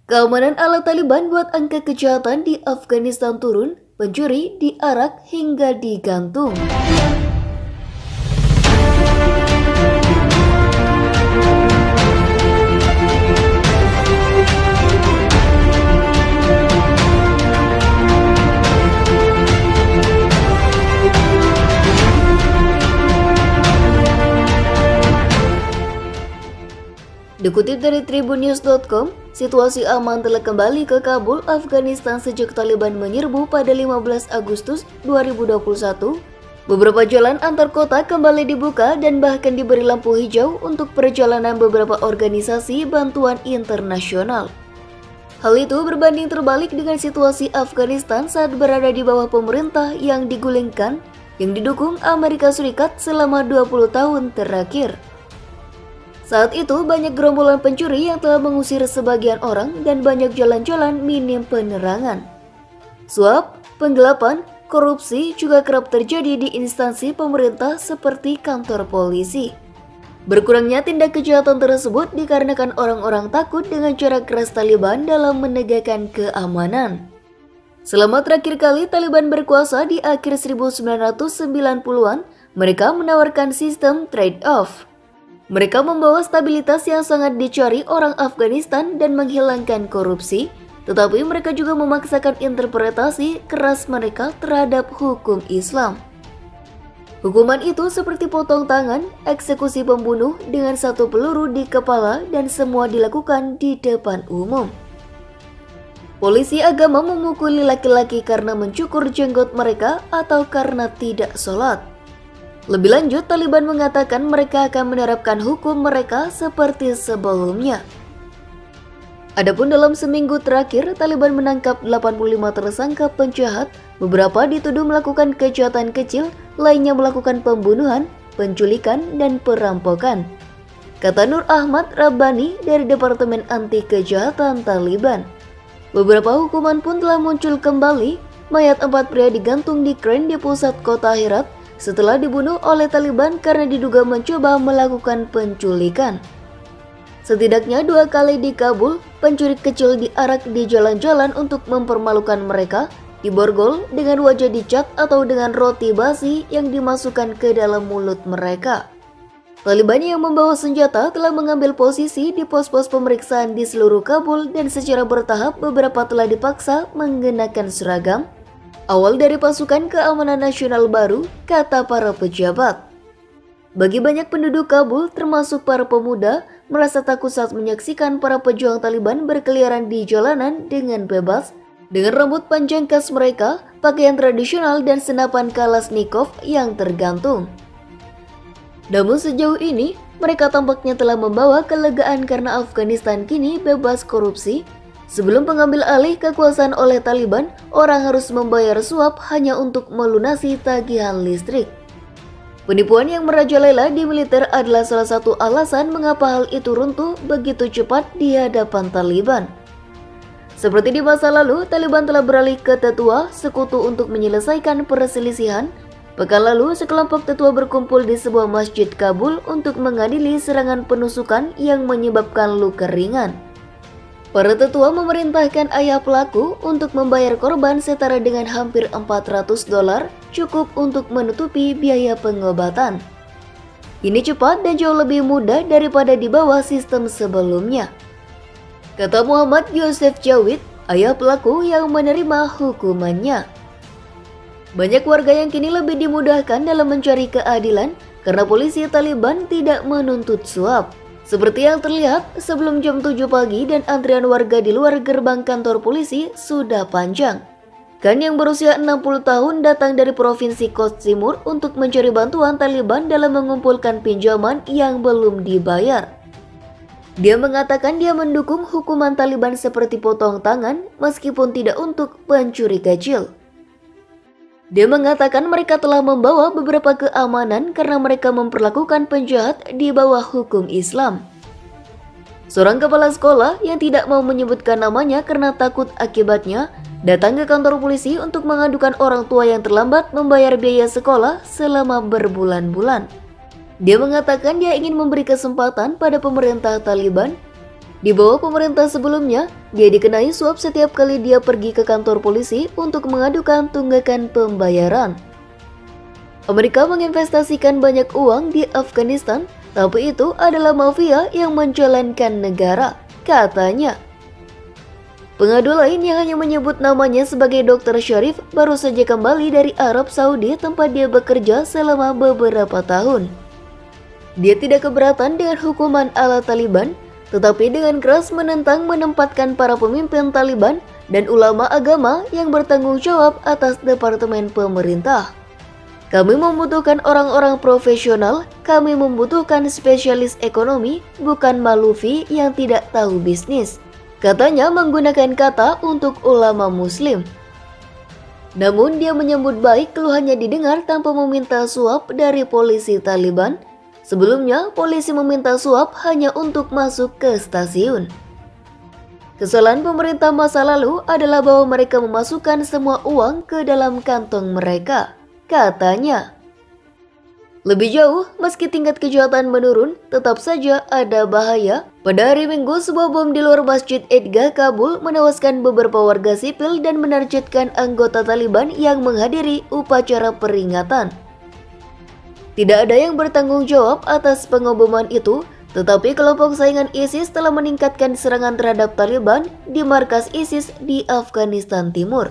Keamanan ala Taliban buat angka kejahatan di Afghanistan turun, pencuri diarak hingga digantung. Dikutip dari tribunnews.com, situasi aman telah kembali ke Kabul, Afghanistan sejak Taliban menyerbu pada 15 Agustus 2021. Beberapa jalan antar kota kembali dibuka dan bahkan diberi lampu hijau untuk perjalanan beberapa organisasi bantuan internasional. Hal itu berbanding terbalik dengan situasi Afghanistan saat berada di bawah pemerintah yang digulingkan yang didukung Amerika Serikat selama 20 tahun terakhir. Saat itu banyak gerombolan pencuri yang telah mengusir sebagian orang dan banyak jalan-jalan minim penerangan. Suap, penggelapan, korupsi juga kerap terjadi di instansi pemerintah seperti kantor polisi. Berkurangnya tindak kejahatan tersebut dikarenakan orang-orang takut dengan cara keras Taliban dalam menegakkan keamanan. Selama terakhir kali Taliban berkuasa di akhir 1990-an, mereka menawarkan sistem trade-off. Mereka membawa stabilitas yang sangat dicari orang Afghanistan dan menghilangkan korupsi, tetapi mereka juga memaksakan interpretasi keras mereka terhadap hukum Islam. Hukuman itu seperti potong tangan, eksekusi pembunuh dengan satu peluru di kepala dan semua dilakukan di depan umum. Polisi agama memukuli laki-laki karena mencukur jenggot mereka atau karena tidak sholat. Lebih lanjut, Taliban mengatakan mereka akan menerapkan hukum mereka seperti sebelumnya. Adapun dalam seminggu terakhir, Taliban menangkap 85 tersangka penjahat, beberapa dituduh melakukan kejahatan kecil, lainnya melakukan pembunuhan, penculikan, dan perampokan. Kata Nur Ahmad Rabbani dari Departemen Anti Kejahatan Taliban. Beberapa hukuman pun telah muncul kembali. Mayat 4 pria digantung di kren di pusat kota Herat setelah dibunuh oleh Taliban karena diduga mencoba melakukan penculikan. Setidaknya 2 kali di Kabul, pencuri kecil diarak di jalan-jalan untuk mempermalukan mereka, diborgol dengan wajah dicat atau dengan roti basi yang dimasukkan ke dalam mulut mereka. Taliban yang membawa senjata telah mengambil posisi di pos-pos pemeriksaan di seluruh Kabul dan secara bertahap beberapa telah dipaksa mengenakan seragam. Awal dari pasukan keamanan nasional baru, kata para pejabat. Bagi banyak penduduk Kabul, termasuk para pemuda, merasa takut saat menyaksikan para pejuang Taliban berkeliaran di jalanan dengan bebas, dengan rambut panjang khas mereka, pakaian tradisional dan senapan Kalashnikov yang tergantung. Namun sejauh ini, mereka tampaknya telah membawa kelegaan karena Afghanistan kini bebas korupsi. Sebelum pengambil alih kekuasaan oleh Taliban, orang harus membayar suap hanya untuk melunasi tagihan listrik. Penipuan yang merajalela di militer adalah salah satu alasan mengapa hal itu runtuh begitu cepat di hadapan Taliban. Seperti di masa lalu, Taliban telah beralih ke tetua sekutu untuk menyelesaikan perselisihan. Pekan lalu, sekelompok tetua berkumpul di sebuah masjid Kabul untuk mengadili serangan penusukan yang menyebabkan luka ringan. Para tetua memerintahkan ayah pelaku untuk membayar korban setara dengan hampir $400 cukup untuk menutupi biaya pengobatan. Ini cepat dan jauh lebih mudah daripada di bawah sistem sebelumnya. Kata Muhammad Yosef Jawid, ayah pelaku yang menerima hukumannya. Banyak warga yang kini lebih dimudahkan dalam mencari keadilan karena polisi Taliban tidak menuntut suap. Seperti yang terlihat, sebelum jam 7 pagi dan antrian warga di luar gerbang kantor polisi sudah panjang. Khan yang berusia 60 tahun datang dari Provinsi Kost Timur untuk mencari bantuan Taliban dalam mengumpulkan pinjaman yang belum dibayar. Dia mengatakan dia mendukung hukuman Taliban seperti potong tangan meskipun tidak untuk pencuri kecil. Dia mengatakan mereka telah membawa beberapa keamanan karena mereka memperlakukan penjahat di bawah hukum Islam. Seorang kepala sekolah yang tidak mau menyebutkan namanya karena takut akibatnya datang ke kantor polisi untuk mengadukan orang tua yang terlambat membayar biaya sekolah selama berbulan-bulan. Dia mengatakan dia ingin memberi kesempatan pada pemerintah Taliban. Di bawah pemerintah sebelumnya, dia dikenai suap setiap kali dia pergi ke kantor polisi untuk mengadukan tunggakan pembayaran. Amerika menginvestasikan banyak uang di Afghanistan, tapi itu adalah mafia yang menjalankan negara, katanya. Pengadu lain yang hanya menyebut namanya sebagai Dr. Sharif baru saja kembali dari Arab Saudi tempat dia bekerja selama beberapa tahun. Dia tidak keberatan dengan hukuman ala Taliban, tetapi dengan keras menentang para pemimpin Taliban dan ulama agama yang bertanggung jawab atas departemen pemerintah. Kami membutuhkan orang-orang profesional, kami membutuhkan spesialis ekonomi, bukan malufi yang tidak tahu bisnis. Katanya menggunakan kata untuk ulama muslim. Namun dia menyambut baik keluhannya didengar tanpa meminta suap dari polisi Taliban. Sebelumnya, polisi meminta suap hanya untuk masuk ke stasiun. Kesalahan pemerintah masa lalu adalah bahwa mereka memasukkan semua uang ke dalam kantong mereka, katanya. Lebih jauh, meski tingkat kejahatan menurun, tetap saja ada bahaya. Pada hari Minggu, sebuah bom di luar Masjid Edgah, Kabul menewaskan beberapa warga sipil dan menargetkan anggota Taliban yang menghadiri upacara peringatan. Tidak ada yang bertanggung jawab atas pengeboman itu, tetapi kelompok saingan ISIS telah meningkatkan serangan terhadap Taliban di markas ISIS di Afghanistan Timur.